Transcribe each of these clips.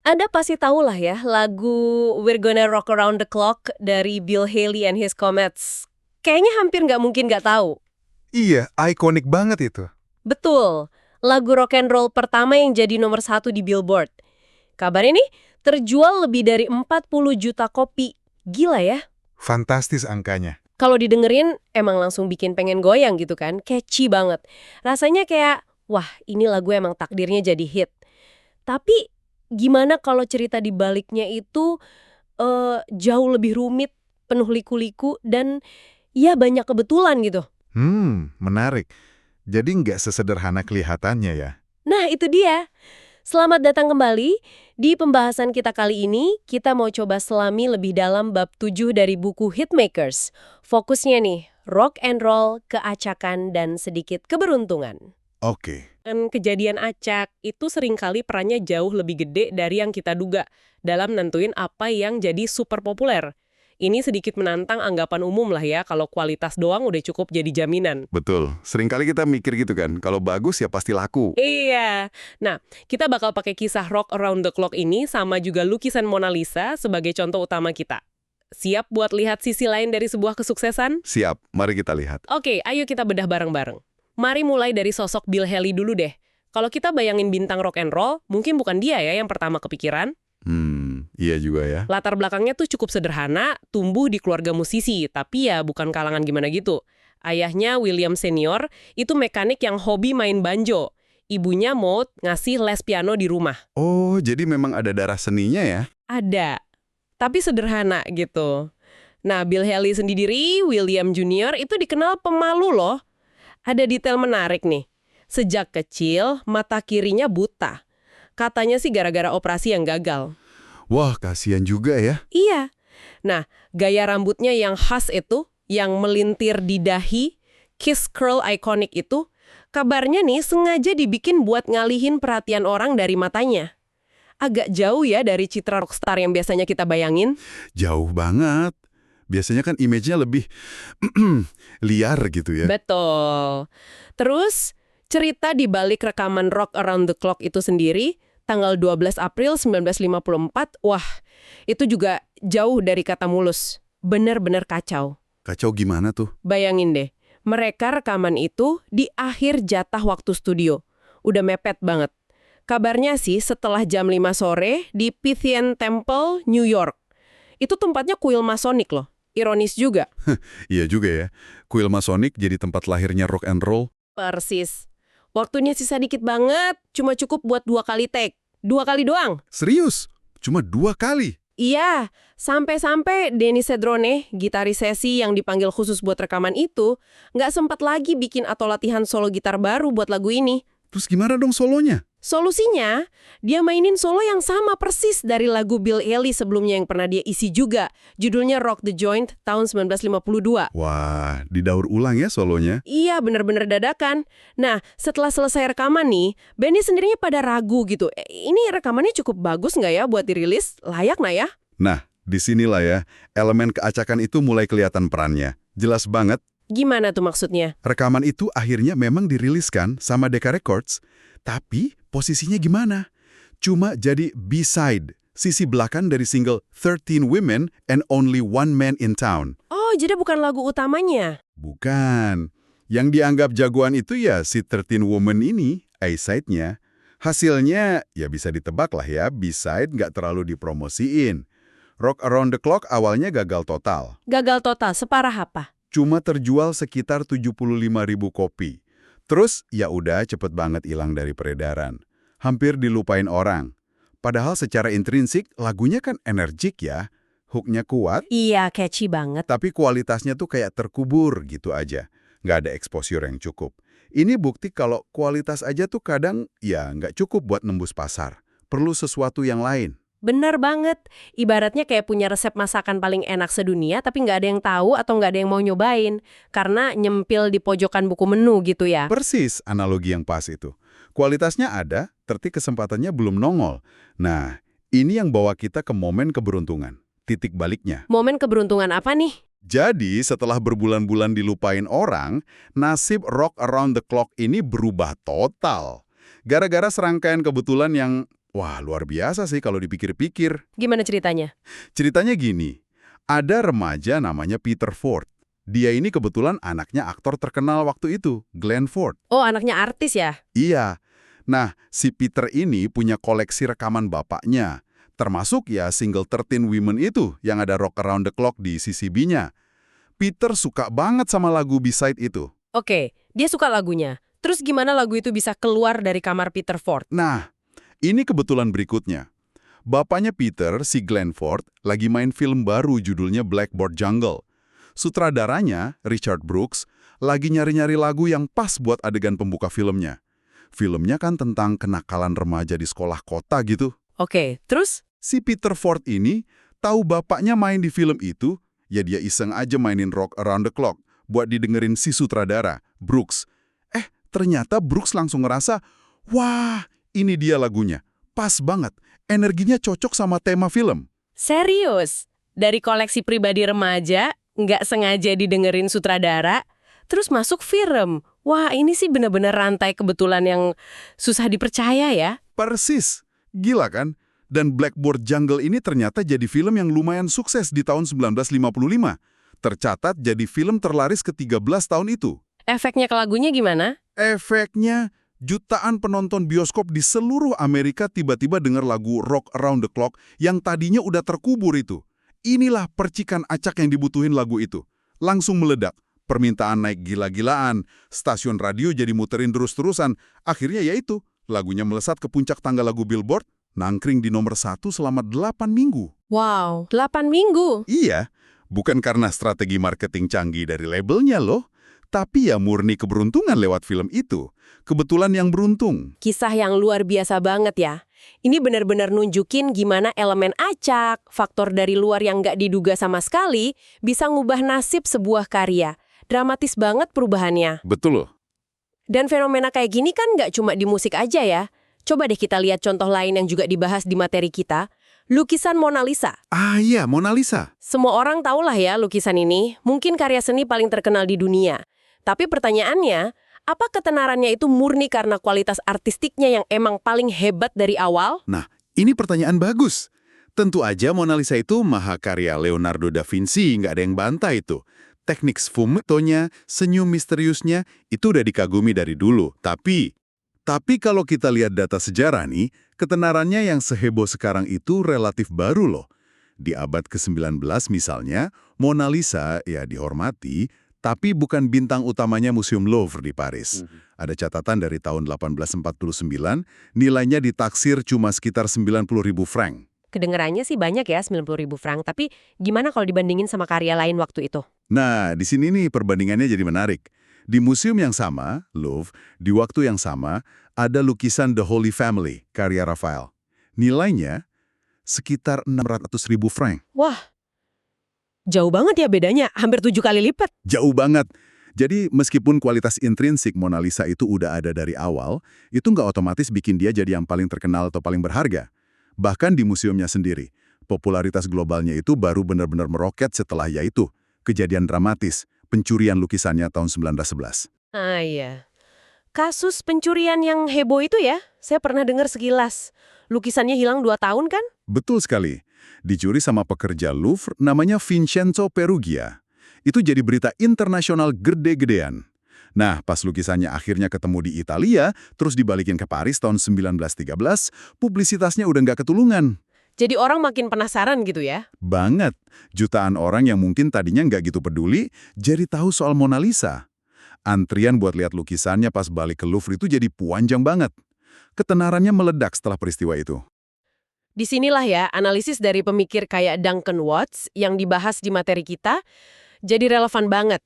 Anda pasti tahu lah ya lagu We're Gonna Rock Around the Clock dari Bill Haley and His Comets. Kayaknya hampir nggak mungkin nggak tahu. Iya, ikonik banget itu. Betul, lagu rock and roll pertama yang jadi nomor satu di Billboard. Kabarnya nih, terjual lebih dari 40 juta kopi. Gila ya? Fantastis angkanya. Kalau didengerin, emang langsung bikin pengen goyang gitu kan. Catchy banget. Rasanya kayak, wah ini lagu emang takdirnya jadi hit. Tapi, gimana kalau cerita di baliknya itu jauh lebih rumit, penuh liku-liku, dan ya banyak kebetulan gitu. Menarik. Jadi nggak sesederhana kelihatannya ya. Nah, itu dia. Selamat datang kembali. Di pembahasan kita kali ini, kita mau coba selami lebih dalam bab 7 dari buku Hitmakers. Fokusnya nih, rock and roll, keacakan, dan sedikit keberuntungan. Oke. Dan kejadian acak itu seringkali perannya jauh lebih gede dari yang kita duga dalam nentuin apa yang jadi super populer. Ini sedikit menantang anggapan umum lah ya, kalau kualitas doang udah cukup jadi jaminan. Betul. Seringkali kita mikir gitu kan, kalau bagus ya pasti laku. Iya. Nah, kita bakal pakai kisah Rock Around the Clock ini sama juga lukisan Mona Lisa sebagai contoh utama kita. Siap buat lihat sisi lain dari sebuah kesuksesan? Siap, mari kita lihat. Oke, ayo kita bedah bareng-bareng. Mari mulai dari sosok Bill Haley dulu deh. Kalau kita bayangin bintang rock and roll, mungkin bukan dia ya yang pertama kepikiran. Iya juga ya. Latar belakangnya tuh cukup sederhana, tumbuh di keluarga musisi, tapi ya bukan kalangan gimana gitu. Ayahnya, William Senior, itu mekanik yang hobi main banjo. Ibunya, Maud, ngasih les piano di rumah. Oh, jadi memang ada darah seninya ya? Ada, tapi sederhana gitu. Nah, Bill Haley sendiri, William Junior, itu dikenal pemalu loh. Ada detail menarik nih. Sejak kecil, mata kirinya buta. Katanya sih gara-gara operasi yang gagal. Wah, kasihan juga ya. Iya. Nah, gaya rambutnya yang khas itu, yang melintir di dahi, kiss curl ikonik itu, kabarnya nih sengaja dibikin buat ngalihin perhatian orang dari matanya. Agak jauh ya dari citra rockstar yang biasanya kita bayangin. Jauh banget. Biasanya kan image-nya lebih liar gitu ya. Betul. Terus, cerita di balik rekaman Rock Around the Clock itu sendiri, tanggal 12 April 1954, wah, itu juga jauh dari kata mulus. Bener-bener kacau. Kacau gimana tuh? Bayangin deh, mereka rekaman itu di akhir jatah waktu studio. Udah mepet banget. Kabarnya sih setelah jam 5 sore di Pythian Temple, New York. Itu tempatnya kuil masonik loh. Ironis juga. Iya juga ya. Kuil Masonic jadi tempat lahirnya rock and roll. Persis. Waktunya sisa dikit banget, cuma cukup buat 2 kali take. 2 kali doang. Serius? Cuma 2 kali? Iya, sampai-sampai Denny Cedrone, gitaris sesi yang dipanggil khusus buat rekaman itu, nggak sempat lagi bikin atau latihan solo gitar baru buat lagu ini. Terus gimana dong solonya? Solusinya, dia mainin solo yang sama persis dari lagu Bill Haley sebelumnya yang pernah dia isi juga. Judulnya Rock the Joint tahun 1952. Wah, didaur ulang ya solonya? Iya, bener-bener dadakan. Nah, setelah selesai rekaman nih, Benny sendirinya pada ragu gitu. Ini rekamannya cukup bagus nggak ya buat dirilis? Layak nggak ya? Nah, disinilah ya, elemen keacakan itu mulai kelihatan perannya. Jelas banget, Gimana tuh maksudnya? rekaman itu akhirnya memang diriliskan sama Decca Records, tapi posisinya gimana? Cuma jadi B-side, sisi belakang dari single 13 Women and Only One Man in Town. Oh, jadi bukan lagu utamanya. Bukan. Yang dianggap jagoan itu ya si 13 Women ini, A-side-nya. Hasilnya ya bisa ditebak lah ya, B-side nggak terlalu dipromosiin. Rock Around the Clock awalnya gagal total. Gagal total, separah apa? Cuma terjual sekitar 75.000 kopi. Terus ya udah cepet banget hilang dari peredaran. Hampir dilupain orang. Padahal secara intrinsik lagunya kan energik ya. Hooknya kuat, Iya, catchy banget. tapi kualitasnya tuh kayak terkubur gitu aja. Nggak ada exposure yang cukup. Ini bukti kalau kualitas aja tuh kadang ya nggak cukup buat nembus pasar. Perlu sesuatu yang lain. Bener banget. Ibaratnya kayak punya resep masakan paling enak sedunia, tapi nggak ada yang tahu atau nggak ada yang mau nyobain. Karena nyempil di pojokan buku menu gitu ya. Persis analogi yang pas itu. Kualitasnya ada, tapi kesempatannya belum nongol. Nah, ini yang bawa kita ke momen keberuntungan. Titik baliknya. Momen keberuntungan apa nih? Jadi, setelah berbulan-bulan dilupain orang, nasib Rock Around the Clock ini berubah total. Gara-gara serangkaian kebetulan yang, Wah, luar biasa sih kalau dipikir-pikir. Gimana ceritanya? Ceritanya gini, ada remaja namanya Peter Ford. Dia ini kebetulan anaknya aktor terkenal waktu itu, Glenn Ford. Oh, anaknya artis ya? Iya. Nah, si Peter ini punya koleksi rekaman bapaknya. Termasuk ya single 13 Women itu yang ada Rock Around the Clock di CCB-nya. Peter suka banget sama lagu B-side itu. Oke, dia suka lagunya. Terus gimana lagu itu bisa keluar dari kamar Peter Ford? Nah, ini kebetulan berikutnya. Bapaknya Peter, si Glenn Ford, lagi main film baru judulnya Blackboard Jungle. Sutradaranya, Richard Brooks, lagi nyari-nyari lagu yang pas buat adegan pembuka filmnya. Filmnya kan tentang kenakalan remaja di sekolah kota gitu. Oke, terus? Si Peter Ford ini tahu bapaknya main di film itu, ya dia iseng aja mainin Rock Around the Clock buat didengerin si sutradara, Brooks. Ternyata Brooks langsung ngerasa, wah, ini dia lagunya. Pas banget, energinya cocok sama tema film. Serius? Dari koleksi pribadi remaja, nggak sengaja didengerin sutradara, terus masuk film. Wah, ini sih bener-bener rantai kebetulan yang susah dipercaya ya. Persis, gila kan? Dan Blackboard Jungle ini ternyata jadi film yang lumayan sukses di tahun 1955. Tercatat jadi film terlaris ke-13 tahun itu. Efeknya ke lagunya gimana? Efeknya, jutaan penonton bioskop di seluruh Amerika tiba-tiba dengar lagu Rock Around the Clock yang tadinya udah terkubur itu. Inilah percikan acak yang dibutuhin lagu itu. Langsung meledak. Permintaan naik gila-gilaan, stasiun radio jadi muterin terus-terusan. Akhirnya yaitu, lagunya melesat ke puncak tangga lagu Billboard, nangkring di nomor 1 selama 8 minggu. Wow, 8 minggu? Iya, bukan karena strategi marketing canggih dari labelnya loh. Tapi ya murni keberuntungan lewat film itu. Kebetulan yang beruntung. Kisah yang luar biasa banget ya. Ini benar-benar nunjukin gimana elemen acak, faktor dari luar yang nggak diduga sama sekali, bisa ngubah nasib sebuah karya. Dramatis banget perubahannya. Betul loh. Dan fenomena kayak gini kan nggak cuma di musik aja ya. Coba deh kita lihat contoh lain yang juga dibahas di materi kita. Lukisan Mona Lisa. Ah iya, Mona Lisa. Semua orang tahulah ya lukisan ini, mungkin karya seni paling terkenal di dunia. Tapi pertanyaannya, apa ketenarannya itu murni karena kualitas artistiknya yang emang paling hebat dari awal? Nah, ini pertanyaan bagus. Tentu aja Mona Lisa itu mahakarya Leonardo da Vinci, nggak ada yang bantah itu. Teknik sfumato-nya, senyum misteriusnya, itu udah dikagumi dari dulu. Tapi kalau kita lihat data sejarah nih, ketenarannya yang seheboh sekarang itu relatif baru loh. Di abad ke-19 misalnya, Mona Lisa ya dihormati, tapi bukan bintang utamanya Museum Louvre di Paris. Ada catatan dari tahun 1849, nilainya ditaksir cuma sekitar 90.000 franc. Kedengerannya sih banyak ya, 90.000 franc. Tapi gimana kalau dibandingin sama karya lain waktu itu? Nah, di sini nih perbandingannya jadi menarik. Di museum yang sama, Louvre, di waktu yang sama, ada lukisan The Holy Family, karya Raphael. Nilainya sekitar 600.000 franc. Wah, jauh banget ya bedanya, hampir 7 kali lipat. Jauh banget. Jadi meskipun kualitas intrinsik Mona Lisa itu udah ada dari awal, itu nggak otomatis bikin dia jadi yang paling terkenal atau paling berharga. Bahkan di museumnya sendiri, popularitas globalnya itu baru benar-benar meroket setelah yaitu kejadian dramatis, pencurian lukisannya tahun 1911. Ah iya. Kasus pencurian yang heboh itu ya, saya pernah dengar sekilas. Lukisannya hilang 2 tahun kan? Betul sekali. Dicuri sama pekerja Louvre namanya Vincenzo Perugia. Itu jadi berita internasional gede-gedean. Nah, pas lukisannya akhirnya ketemu di Italia, terus dibalikin ke Paris tahun 1913, publisitasnya udah nggak ketulungan. Jadi orang makin penasaran gitu ya? Banget. Jutaan orang yang mungkin tadinya nggak gitu peduli, jadi tahu soal Mona Lisa. Antrian buat lihat lukisannya pas balik ke Louvre itu jadi panjang banget. Ketenarannya meledak setelah peristiwa itu. Disinilah ya, analisis dari pemikir kayak Duncan Watts yang dibahas di materi kita, jadi relevan banget.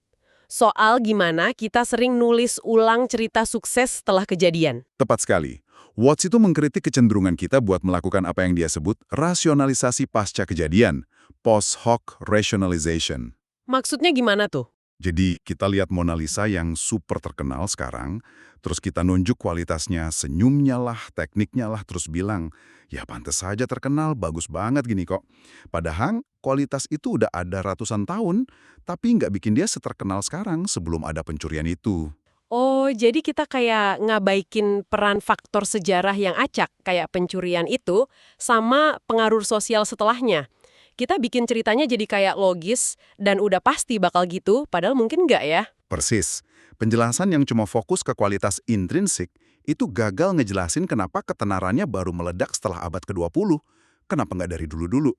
Soal gimana kita sering nulis ulang cerita sukses setelah kejadian. Tepat sekali. Watts itu mengkritik kecenderungan kita buat melakukan apa yang dia sebut rasionalisasi pasca kejadian, post hoc rationalization. Maksudnya gimana tuh? Jadi kita lihat Mona Lisa yang super terkenal sekarang, terus kita nunjuk kualitasnya, senyumnya lah, tekniknya lah, terus bilang, ya pantes saja terkenal, bagus banget gini kok. Padahal kualitas itu udah ada ratusan tahun, tapi nggak bikin dia seterkenal sekarang sebelum ada pencurian itu. Oh, jadi kita kayak ngabaikin peran faktor sejarah yang acak, kayak pencurian itu, sama pengaruh sosial setelahnya. Kita bikin ceritanya jadi kayak logis, dan udah pasti bakal gitu, padahal mungkin nggak ya. Persis. Penjelasan yang cuma fokus ke kualitas intrinsik itu gagal ngejelasin kenapa ketenarannya baru meledak setelah abad ke-20. Kenapa nggak dari dulu-dulu?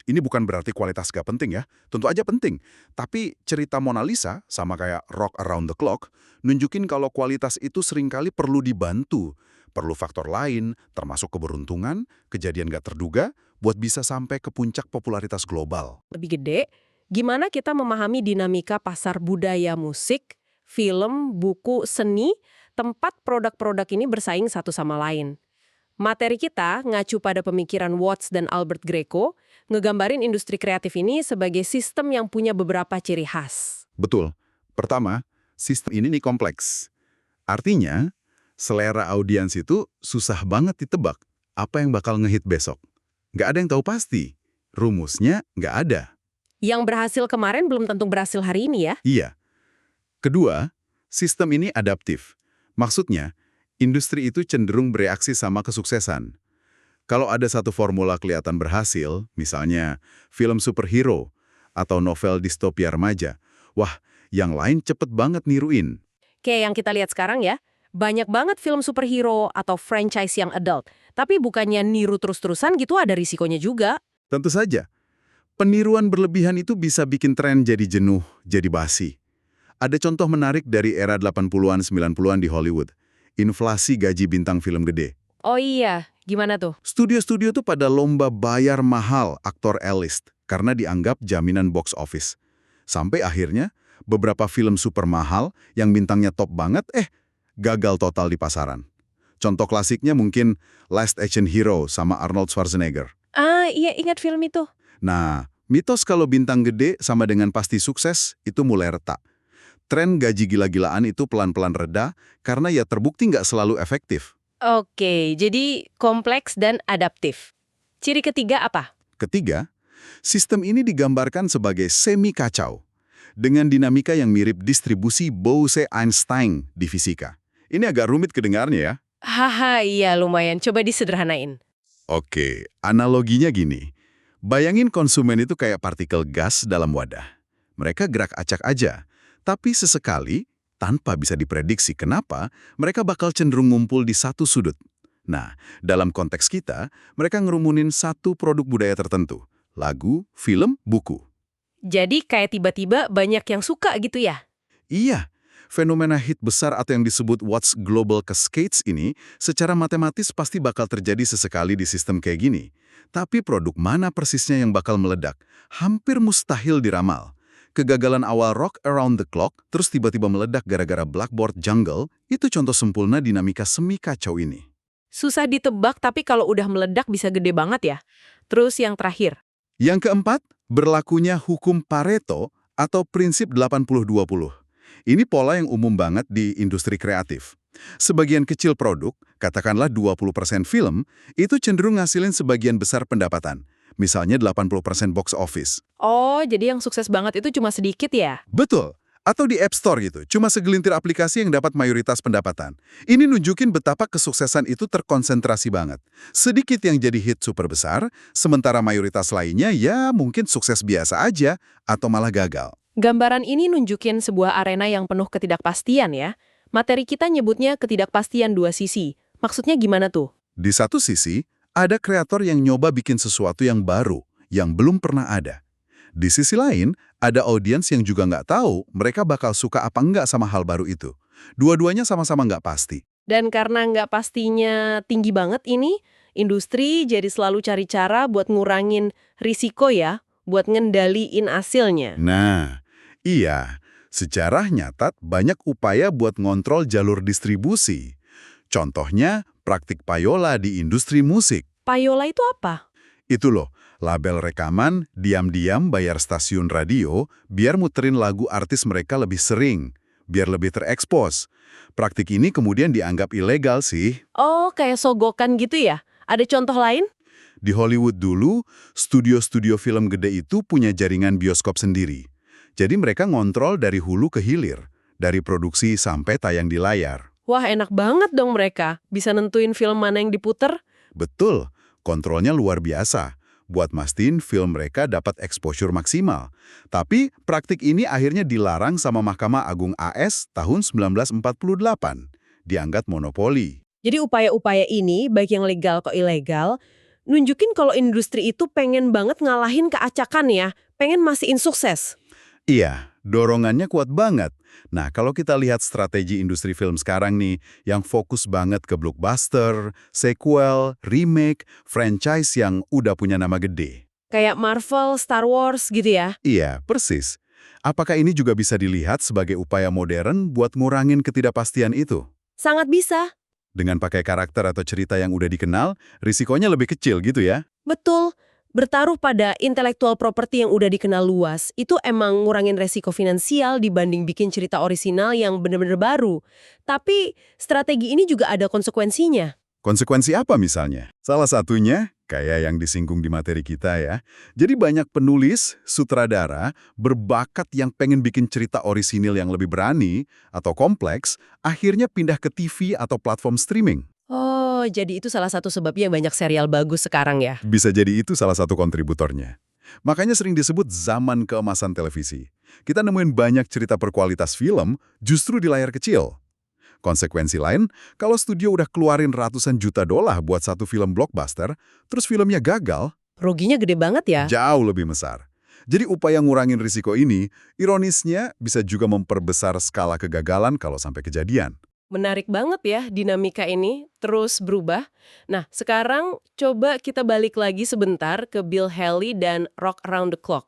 Ini bukan berarti kualitas gak penting ya, tentu aja penting. Tapi cerita Mona Lisa, sama kayak Rock Around the Clock, nunjukin kalau kualitas itu seringkali perlu dibantu. Perlu faktor lain, termasuk keberuntungan, kejadian gak terduga, buat bisa sampai ke puncak popularitas global. Lebih gede, gimana kita memahami dinamika pasar budaya musik, film, buku, seni, tempat produk-produk ini bersaing satu sama lain. Materi kita ngacu pada pemikiran Watts dan Albert Greco, ngegambarin industri kreatif ini sebagai sistem yang punya beberapa ciri khas. Betul. Pertama, sistem ini nih kompleks. Artinya, selera audiens itu susah banget ditebak apa yang bakal ngehit besok. Nggak ada yang tahu pasti. Rumusnya nggak ada. Yang berhasil kemarin belum tentu berhasil hari ini ya. Iya. Kedua, sistem ini adaptif. Maksudnya, industri itu cenderung bereaksi sama kesuksesan. Kalau ada satu formula kelihatan berhasil, misalnya film superhero atau novel distopia remaja, wah, yang lain cepet banget niruin. Kayak yang kita lihat sekarang ya, banyak banget film superhero atau franchise yang adult. Tapi bukannya niru terus-terusan gitu ada risikonya juga. Tentu saja, peniruan berlebihan itu bisa bikin tren jadi jenuh, jadi basi. Ada contoh menarik dari era 80-an, 90-an di Hollywood. Inflasi gaji bintang film gede. Oh iya, gimana tuh? Studio-studio tuh pada lomba bayar mahal aktor A-list karena dianggap jaminan box office. Sampai akhirnya, beberapa film super mahal yang bintangnya top banget, gagal total di pasaran. Contoh klasiknya mungkin Last Action Hero sama Arnold Schwarzenegger. Ah, iya ingat film itu. Nah, mitos kalau bintang gede sama dengan pasti sukses itu mulai retak. Tren gaji gila-gilaan itu pelan-pelan reda karena ya terbukti nggak selalu efektif. Oke, jadi kompleks dan adaptif. Ciri ketiga apa? Ketiga, sistem ini digambarkan sebagai semi kacau dengan dinamika yang mirip distribusi Bose-Einstein di fisika. Ini agak rumit kedengarnya ya. Haha, iya lumayan. Coba disederhanain. Oke, analoginya gini. Bayangin konsumen itu kayak partikel gas dalam wadah. Mereka gerak acak aja. Tapi sesekali, tanpa bisa diprediksi kenapa, mereka bakal cenderung ngumpul di satu sudut. Nah, dalam konteks kita, mereka ngerumunin satu produk budaya tertentu. Lagu, film, buku. Jadi kayak tiba-tiba banyak yang suka gitu ya? Iya, fenomena hit besar atau yang disebut What's Global Cascades ini secara matematis pasti bakal terjadi sesekali di sistem kayak gini. Tapi produk mana persisnya yang bakal meledak? Hampir mustahil diramal. Kegagalan awal Rock Around the Clock terus tiba-tiba meledak gara-gara Blackboard Jungle itu contoh sempurna dinamika semi kacau ini. Susah ditebak tapi kalau udah meledak bisa gede banget ya. Terus yang terakhir. Yang keempat, berlakunya hukum Pareto atau prinsip 80-20. Ini pola yang umum banget di industri kreatif. Sebagian kecil produk, katakanlah 20% film, itu cenderung ngasilin sebagian besar pendapatan. Misalnya 80% box office. Oh, jadi yang sukses banget itu cuma sedikit ya? Betul. Atau di App Store gitu, cuma segelintir aplikasi yang dapat mayoritas pendapatan. Ini nunjukin betapa kesuksesan itu terkonsentrasi banget. Sedikit yang jadi hit super besar, sementara mayoritas lainnya ya mungkin sukses biasa aja atau malah gagal. Gambaran ini nunjukin sebuah arena yang penuh ketidakpastian ya. Materi kita nyebutnya ketidakpastian dua sisi. Maksudnya gimana tuh? Di satu sisi, ada kreator yang nyoba bikin sesuatu yang baru, yang belum pernah ada. Di sisi lain, ada audiens yang juga nggak tahu mereka bakal suka apa enggak sama hal baru itu. Dua-duanya sama-sama nggak pasti. Dan karena nggak pastinya tinggi banget ini, industri jadi selalu cari cara buat ngurangin risiko ya, buat ngendaliin hasilnya. Nah, iya. Sejarah nyatat banyak upaya buat ngontrol jalur distribusi. Contohnya, praktik payola di industri musik. Payola itu apa? Itu loh, label rekaman, diam-diam bayar stasiun radio biar muterin lagu artis mereka lebih sering, biar lebih terekspos. Praktik ini kemudian dianggap ilegal sih. Oh, kayak sogokan gitu ya? Ada contoh lain? Di Hollywood dulu, studio-studio film gede itu punya jaringan bioskop sendiri. Jadi mereka ngontrol dari hulu ke hilir. dari produksi sampai tayang di layar. Wah, enak banget dong mereka. Bisa nentuin film mana yang diputer. Betul, kontrolnya luar biasa. Buat mastiin film mereka dapat exposure maksimal. Tapi praktik ini akhirnya dilarang sama Mahkamah Agung AS tahun 1948. Dianggap monopoli. Jadi upaya-upaya ini, baik yang legal kok ilegal, nunjukin kalau industri itu pengen banget ngalahin keacakan ya, pengen masihin sukses. Iya, dorongannya kuat banget. Nah, kalau kita lihat strategi industri film sekarang nih, yang fokus banget ke blockbuster, sequel, remake, franchise yang udah punya nama gede. Kayak Marvel, Star Wars gitu ya. Iya, persis. Apakah ini juga bisa dilihat sebagai upaya modern buat ngurangin ketidakpastian itu? Sangat bisa. Dengan pakai karakter atau cerita yang udah dikenal, risikonya lebih kecil gitu ya? Betul. Bertaruh pada intellectual property yang udah dikenal luas, itu emang ngurangin resiko finansial dibanding bikin cerita orisinal yang bener-bener baru. Tapi strategi ini juga ada konsekuensinya. Konsekuensi apa misalnya? Salah satunya, kayak yang disinggung di materi kita ya. Jadi banyak penulis, sutradara, berbakat yang pengen bikin cerita orisinil yang lebih berani atau kompleks, akhirnya pindah ke TV atau platform streaming. Oh, jadi itu salah satu sebabnya banyak serial bagus sekarang ya? Bisa jadi itu salah satu kontributornya. Makanya sering disebut zaman keemasan televisi. Kita nemuin banyak cerita berkualitas film justru di layar kecil. Konsekuensi lain, kalau studio udah keluarin ratusan juta dolar buat satu film blockbuster, terus filmnya gagal, Ruginya gede banget ya? jauh lebih besar. Jadi upaya ngurangin risiko ini, ironisnya bisa juga memperbesar skala kegagalan kalau sampai kejadian. Menarik banget ya dinamika ini terus berubah. Nah, sekarang coba kita balik lagi sebentar ke Bill Haley dan Rock Around the Clock.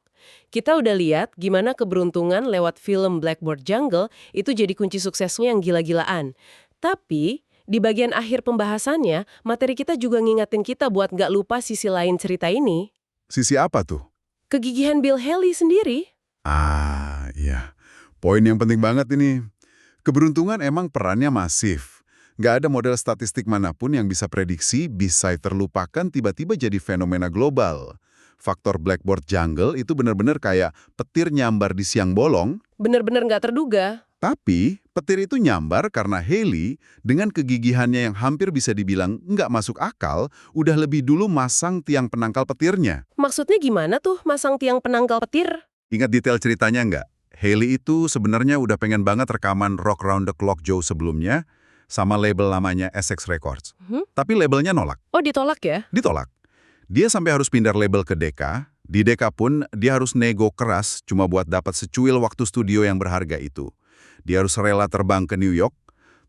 Kita udah lihat gimana keberuntungan lewat film Blackboard Jungle itu jadi kunci suksesnya yang gila-gilaan. Tapi, di bagian akhir pembahasannya, materi kita juga ngingatin kita buat nggak lupa sisi lain cerita ini. Sisi apa tuh? Kegigihan Bill Haley sendiri. Ah, iya. Poin yang penting banget ini. Keberuntungan emang perannya masif. Nggak ada model statistik manapun yang bisa prediksi bisa terlupakan tiba-tiba jadi fenomena global. Faktor Blackboard Jungle itu benar-benar kayak petir nyambar di siang bolong, Bener-bener nggak terduga. tapi petir itu nyambar karena Haley dengan kegigihannya yang hampir bisa dibilang nggak masuk akal, udah lebih dulu masang tiang penangkal petirnya. Maksudnya gimana tuh masang tiang penangkal petir? Ingat detail ceritanya nggak? Haley itu sebenarnya udah pengen banget rekaman Rock Round the Clock Joe sebelumnya sama label namanya Essex Records. Tapi labelnya nolak. Oh, ditolak ya? Ditolak. Dia sampai harus pindah label ke Decca. Di Decca pun dia harus nego keras cuma buat dapat secuil waktu studio yang berharga itu. Dia harus rela terbang ke New York.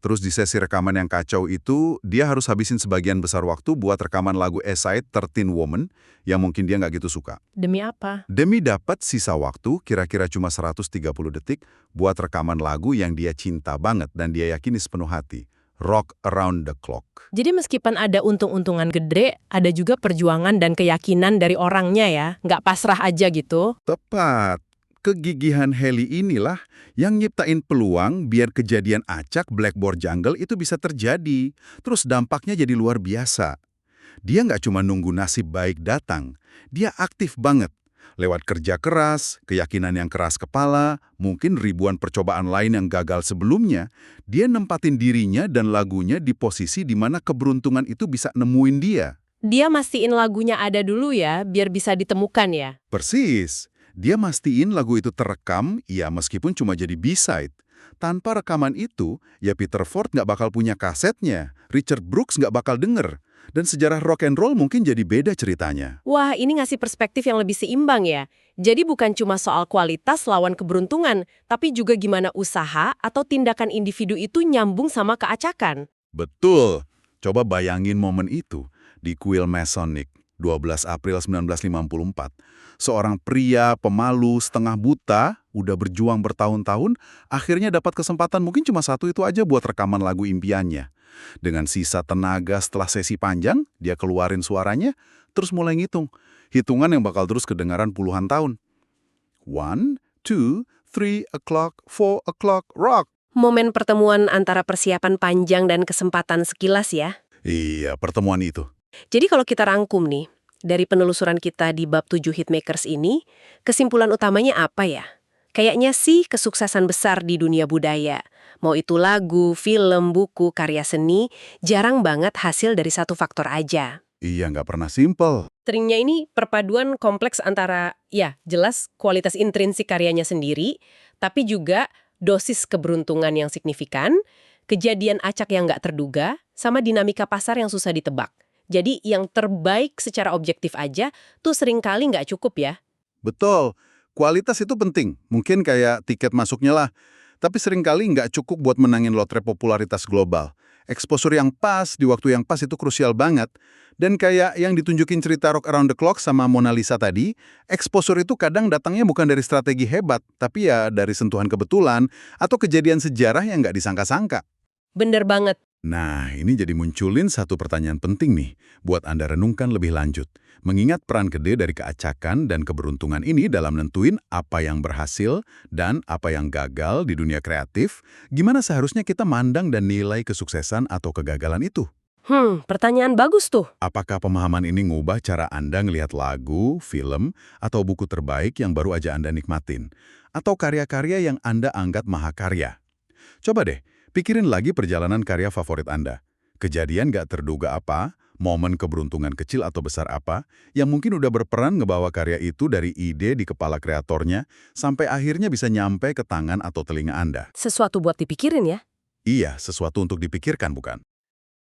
Terus di sesi rekaman yang kacau itu, dia harus habisin sebagian besar waktu buat rekaman lagu A-Side 13 Woman yang mungkin dia nggak gitu suka. Demi apa? Demi dapat sisa waktu, kira-kira cuma 130 detik, buat rekaman lagu yang dia cinta banget dan dia yakini sepenuh hati. Rock Around the Clock. Jadi meskipun ada untung-untungan gede, ada juga perjuangan dan keyakinan dari orangnya ya. Nggak pasrah aja gitu. Tepat. Kegigihan Haley inilah yang nyiptain peluang biar kejadian acak Blackboard Jungle itu bisa terjadi. Terus dampaknya jadi luar biasa. Dia nggak cuma nunggu nasib baik datang, dia aktif banget. Lewat kerja keras, keyakinan yang keras kepala, mungkin ribuan percobaan lain yang gagal sebelumnya, dia nempatin dirinya dan lagunya di posisi di mana keberuntungan itu bisa nemuin dia. Dia mastiin lagunya ada dulu ya, biar bisa ditemukan ya. Persis. Dia mastiin lagu itu terekam, ya meskipun cuma jadi B-side. Tanpa rekaman itu, ya Peter Ford nggak bakal punya kasetnya, Richard Brooks nggak bakal denger, dan sejarah rock and roll mungkin jadi beda ceritanya. Wah, ini ngasih perspektif yang lebih seimbang ya. Jadi bukan cuma soal kualitas lawan keberuntungan, tapi juga gimana usaha atau tindakan individu itu nyambung sama keacakan. Betul. Coba bayangin momen itu di kuil Masonic, 12 April 1954. Seorang pria pemalu setengah buta, udah berjuang bertahun-tahun, akhirnya dapat kesempatan mungkin cuma satu itu aja buat rekaman lagu impiannya. Dengan sisa tenaga setelah sesi panjang, dia keluarin suaranya, terus mulai ngitung. Hitungan yang bakal terus kedengaran puluhan tahun. 1, 2, 3 o'clock, 4 o'clock, rock. Momen pertemuan antara persiapan panjang dan kesempatan sekilas ya. Iya, pertemuan itu. Jadi kalau kita rangkum nih, dari penelusuran kita di bab 7 Hitmakers ini, kesimpulan utamanya apa ya? Kayaknya sih kesuksesan besar di dunia budaya. Mau itu lagu, film, buku, karya seni, jarang banget hasil dari satu faktor aja. Iya, nggak pernah simpel. Seringnya ini perpaduan kompleks antara, ya jelas kualitas intrinsik karyanya sendiri, tapi juga dosis keberuntungan yang signifikan, kejadian acak yang nggak terduga, sama dinamika pasar yang susah ditebak. Jadi yang terbaik secara objektif aja tuh seringkali nggak cukup ya. Betul, kualitas itu penting. Mungkin kayak tiket masuknya lah. Tapi seringkali nggak cukup buat menangin lotre popularitas global. Exposure yang pas di waktu yang pas itu krusial banget. Dan kayak yang ditunjukin cerita Rock Around the Clock sama Mona Lisa tadi, exposure itu kadang datangnya bukan dari strategi hebat, tapi ya dari sentuhan kebetulan atau kejadian sejarah yang nggak disangka-sangka. Bener banget. Nah, ini jadi munculin satu pertanyaan penting nih, buat Anda renungkan lebih lanjut. Mengingat peran gede dari keacakan dan keberuntungan ini dalam nentuin apa yang berhasil dan apa yang gagal di dunia kreatif, gimana seharusnya kita mandang dan nilai kesuksesan atau kegagalan itu? Pertanyaan bagus tuh. Apakah pemahaman ini ngubah cara Anda ngelihat lagu, film, atau buku terbaik yang baru aja Anda nikmatin? Atau karya-karya yang Anda anggap mahakarya? Coba deh, pikirin lagi perjalanan karya favorit Anda. Kejadian gak terduga apa, momen keberuntungan kecil atau besar apa, yang mungkin udah berperan ngebawa karya itu dari ide di kepala kreatornya, sampai akhirnya bisa nyampe ke tangan atau telinga Anda. Sesuatu buat dipikirin ya. Iya, sesuatu untuk dipikirkan bukan?